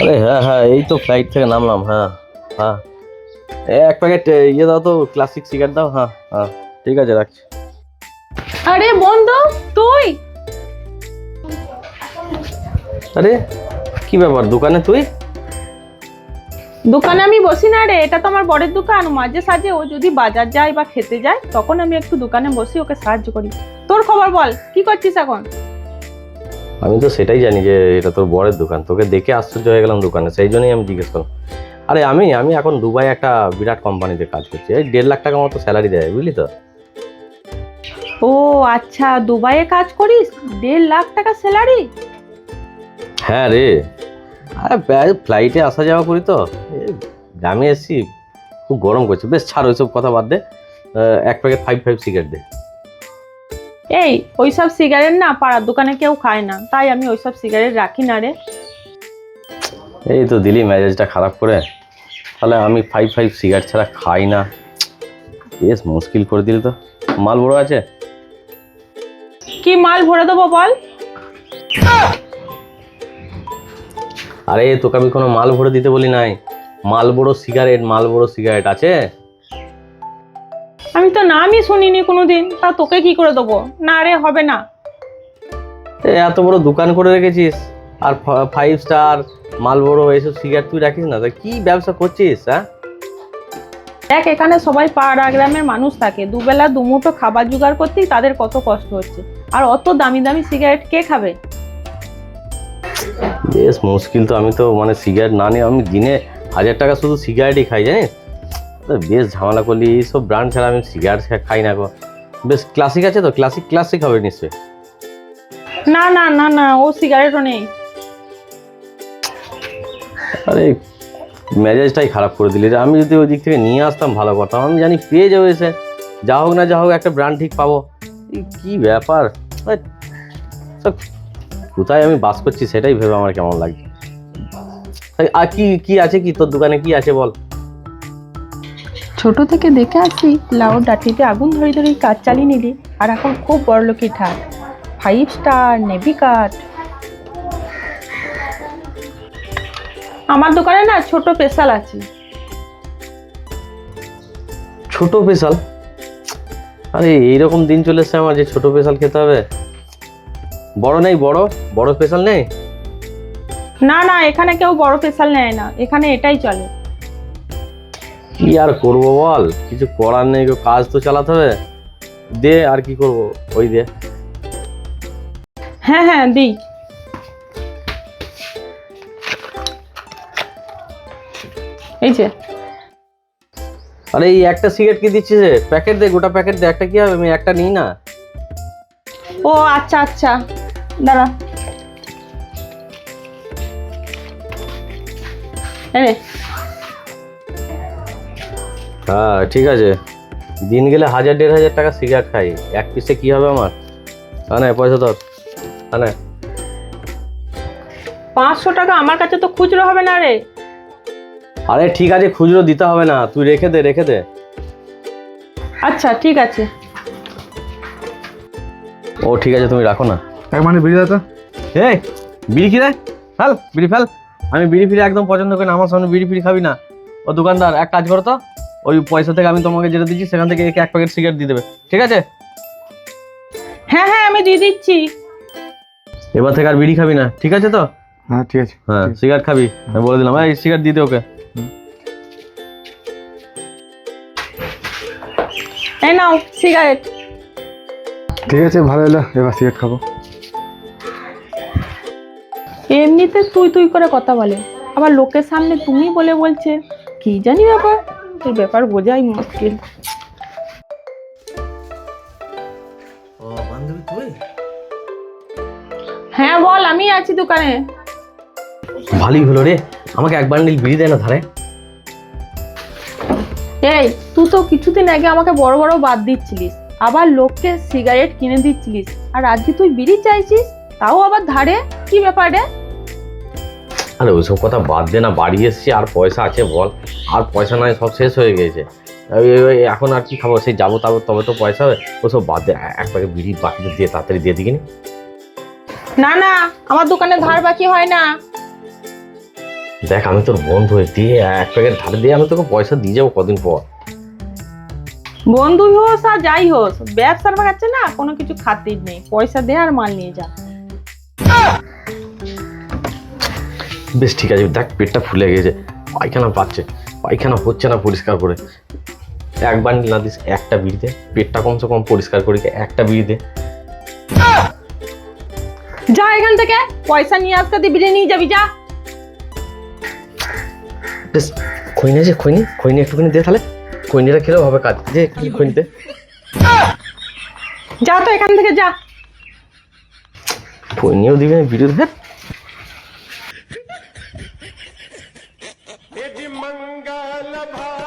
আরে হ্যাঁ হ্যাঁ, এই তো ফ্লাইট থেকে নামলাম। হ্যাঁ হ্যাঁ, এক প্যাকেট ইয়ে দাও তো, ক্লাসিক সিগারেট দাও। হ্যাঁ হ্যাঁ, ঠিক আছে, রাখছি। আরে বন্ধু, তুই? আরে কি ব্যাপার, দোকানে তুই? দোকানে আমি বসি না রে, এটা তো আমার বড়ের দোকান। মাঝে সাঝে ও যদি বাজার যায় বা খেতে যায় তখন আমি একটু দোকানে বসি, ওকে সাহায্য করি। তোর খবর বল, কি করছিস এখন? আমি তো সেটাই জানি যে এটা তোর বড়ের দোকান, তোকে দেখে আশ্চর্য হয়ে গেলাম দোকানে, সেই জন্যই আমি জিজ্ঞেস করলাম। আরে আমি আমি এখন দুবাই একটা বিরাট কোম্পানিতে কাজ করছি, এই 1.5 লাখ টাকা মতো স্যালারি দেয়, বুঝলি তো। ও আচ্ছা, দুবাইয়ে কাজ করিস? 1.5 লাখ টাকা স্যালারি? হ্যাঁ রে, আরে ফ্লাইটে আসা যাওয়া করি তো। গ্রামে এসছি, খুব গরম করছে। বেশ ছাড়, ওইসব কথা বাদ দে। এক প্যাকেট 5 সিগারেট দে। এই ওইসব সিগারেট না পাড়ার দোকানে কেউ খায় না, তাই আমি ওইসব সিগারেট রাখি না রে। এই তো দিলি মেজাজটা খারাপ করে। তাহলে আমি 5 সিগারেট ছাড়া খাই না, বেশ মুশকিল করে দিল তো। মাল বড় আছে? কি মাল ভরে দেবো বল? আরে তোকে আমি কোনো মাল ভরে দিতে বলি নাই, মাল বড় সিগারেট আছে? আমি তো নামই শুনিনি কোনোদিন, তা তোকে কি করে দেবো? না রে, হবে না। এত বড় দোকান করে রেখেছিস, আর 5 স্টার মাল বড় এইসব সিগারেট তুই রাখিস না? তা কি ব্যবসা করছিস? হ্যাঁ, দেখ, এখানে সবাই পাড়া গ্রামের মানুষ থাকে, দুবেলা দুমুঠো খাবার জোগাড় করতেই তাদের কত কষ্ট হচ্ছে, আর অত দামি দামি সিগারেট কে খাবে? বেশ মুশকিল তো। আমি তো মানে সিগারেট না নিয়ে আমি দিনে 1000 টাকা শুধু সিগারেটই খাই, জানিস? বেশ ঝামেলা করলি, এইসব ব্র্যান্ড ছাড়া আমি সিগারেট খাই না গো। বেশ ক্লাসিক আছে তো? ক্লাসিক হবে নিশ্চয়ই। না না না না, ও সিগারেটও নেই। আরে মেজাজটাই খারাপ করে দিলি রে। আমি যদি ওই দিক থেকে নিয়ে আসতাম ভালো করতাম, আমি জানি পেয়ে যাবো এসে, যা হোক না যা হোক একটা ব্র্যান্ড ঠিক পাবো। কি ব্যাপার, সব কোথায় আমি বাস করছি সেটাই ভেবে আমার কেমন লাগছে। আর কি কি আছে, কি তোর দোকানে কি আছে বল? ছোট থেকে দেখে আসি লাউর ডাটিতে আগুন ধরে ধরে কাজ চালিয়ে নিলি, আর এখন খুব বড় লোকই ঠাক। 5 স্টার, নেভি কাট। আমার দোকানে না ছোট স্পেশাল আছে। ছোট স্পেশাল? আরে এইরকম দিন চলে এসছে আমার যে ছোট স্পেশাল খেতে হবে? বড় নেই? বড় স্পেশাল নেই? না না, এখানে কেউ বড় স্পেশাল নেয় না, এখানে এটাই চলে। কি আর করবো বল, কিছু করার নেই, কাজ তো চালাতে হবে। দে, আর কি করবো, ওই দে। হ্যাঁ হ্যাঁ, দিই। এই যে। আরে এই একটা সিগারেট কি দিচ্ছিস রে? প্যাকেট দে, গোটা প্যাকেট দে। একটা কি হবে, আমি একটা নিই না? ও আচ্ছা আচ্ছা, দাঁড়া। এই হ্যাঁ ঠিক আছে, দিন গেলে 1000-1500 টাকা সিগারেট খাই, এক পিসে কি হবে আমার? হ্যাঁ না, পয়সা ধর। হ্যাঁ না, 500 টাকা আমার কাছে তো খুচরো হবে না রে। আরে ঠিক আছে, খুচরো দিতে হবে না, তুই রেখে দে। আচ্ছা ঠিক আছে। ও ঠিক আছে, তুমি রাখো না। এক মানে বিড়ি দাও তো। এই বিড়ি কি রে? ফেল বিড়ি, ফেল। আমি বিড়ি ফিরি একদম পছন্দ করি না, আমার সামনে বিড়ি ফিরি খাবি না। ও দোকানদার, এক কাজ করো তো, ওই পয়সা থেকে আমি তোমাকে যেটা দিচ্ছি সেখান থেকে এক প্যাকেট সিগারেট দিয়ে দেবে, ঠিক আছে? হ্যাঁ হ্যাঁ, আমি দিয়ে দিচ্ছি। এবার থেকে আর বিড়ি খাবি না, ঠিক আছে তো? হ্যাঁ ঠিক আছে। হ্যাঁ, সিগারেট খাবি আমি বলে দিলাম। এই সিগারেট দিয়ে দে ওকে। এই নাও সিগারেট। ঠিক আছে, ভালো হলো, এবার সিগারেট খাবো। এমনিতে তুই তুই করে কথা বলে, আবার লোকের সামনে তুমি বলে বলছে, কি জানি ব্যাপার। এই ব্যাপার বোঝাই মুশকিল। ও বান্ধবী তুই? হ্যাঁ বল, আমি আছি দোকানে। ভালোই হলো রে, আমাকে এক বান্ডিল বিড়ি দেয় না ধারে? এই তুই তো কিছুদিন আগে আমাকে বড় বড় বাদ দিচ্ছিলিস, আবার লোককে সিগারেট কিনে দিচ্ছিলিস, আর আজকে তুই বিড়ি চাইছিস, তাও আবার ধারে। কি ব্যাপার রে? আরে ওইসব কথা বাদ দে না, বাড়ি এসছি, আর পয়সা আছে বল? আর পয়সা নয়, সব শেষ হয়ে গেছে। এখন আর কি খাবো, সেই যাবো তবে তো পয়সা হবে। ওসব বাদ দে, এক প্যাকেট বিড়ি বাকিতে দিয়ে তাড়াতাড়ি দিয়ে দিকিনি। না না, আমার দোকানে ধার বাকি হয় না। দেখ আমি তোর বন্ধু হয়ে দিয়ে এক প্যাকেট ধার দিয়ে আমি তোকে পয়সা দিয়ে যাবো কদিন পর। বন্ধু হোস আর যাই হোস, ব্যবসার বাগাচ্ছে না কোনো কিছু খাতির নেই, পয়সা দে আর মাল নিয়ে যা। বেশ ঠিক আছে, দেখ পেটটা ফুলে গেছে, পায়খানা পাচ্ছে, পায়খানা হচ্ছে না পরিষ্কার করে। এক বান্ডিল না দিস, একটা বিড়ি দে, পেটটা কমসে কম পরিষ্কার করি, একটা বিড়ি দে। যা এখান থেকে, পয়সা নিয়ে আসতে দিয়ে বিরিয়ানি নিয়ে যাবি, যা। বেশ খৈনি আছে, খৈনি খৈনি একটুখানি দে, তাহলে খৈনিটা খেলেও হবে কাজ, যে কি খৈনিতে। যা তো এখান থেকে, যা। খৈনিও দিবে না, বিড়ি দেবে। यदि मंगल भा